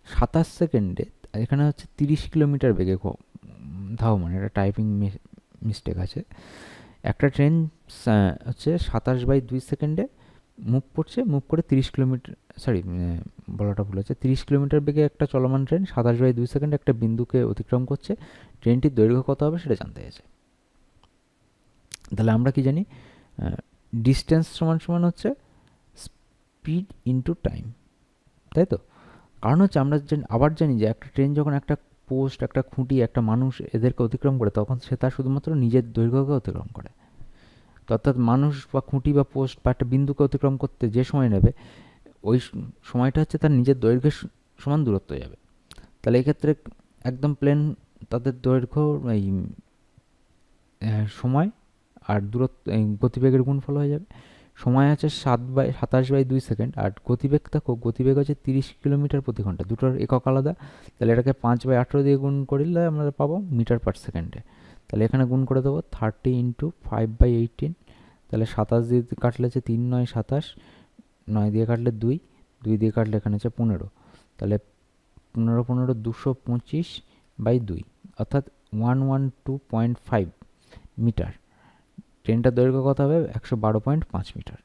27 সেকেন্ডে, এখানে হচ্ছে 30 কিলোমিটার বেগে ধাবমান, এটা টাইপিং মিস্টেক আছে। একটা ট্রেন হচ্ছে 27/2 সেকেন্ডে মুভ করে 30 কিলোমিটার, সরি বলাটা ভুল হচ্ছে, 30 কিলোমিটার বেগে একটা চলমান ট্রেন 27/2 সেকেন্ডে একটা বিন্দুকে অতিক্রম করছে, ট্রেনটির দৈর্ঘ্য কত হবে সেটা জানতে গেছে। তাহলে আমরা কি জানি, ডিস্টেন্স সমান সমান হচ্ছে স্পিড ইন্টু টাইম, তাই তো? কারণ হচ্ছে আমরা আবার জানি যে একটা ট্রেন যখন একটা পোস্ট, একটা খুঁটি, একটা মানুষ এদেরকে অতিক্রম করে, তখন সে তার শুধুমাত্র নিজের দৈর্ঘ্যকে অতিক্রম করে। তো অর্থাৎ মানুষ বা খুঁটি বা পোস্ট বা একটা বিন্দুকে অতিক্রম করতে যে সময় নেবে, ওই সময়টা হচ্ছে তার নিজের দৈর্ঘ্যের সমান দূরত্ব যাবে। তাহলে এক্ষেত্রে একদম প্লেন তাদের দৈর্ঘ্য, এই সময় আর দূরত্ব, গতিবেগের গুণফল হয়ে যাবে। সময় আছে 27/2 সেকেন্ড, আর গতিবেগ দেখো, গতিবেগ হচ্ছে 30 কিলোমিটার প্রতি ঘন্টা, দুটোর একক আলাদা। তাহলে এটাকে 5/18 দিয়ে গুণ করলে আমরা পাবো মিটার পার সেকেন্ডে। তাহলে এখানে গুণ করে দেবো 30 ইন্টু 5/18। তাহলে 27 দিয়ে কাটলে হচ্ছে 3 9 27, 9 দিয়ে কাটলে 2, 2 দিয়ে কাটলে এখানে হচ্ছে 15। তাহলে 15 15 225/2, অর্থাৎ 112.5 মিটার। ট্রেনটার দৈর্ঘ্য কত হবে? 112.5 মিটার।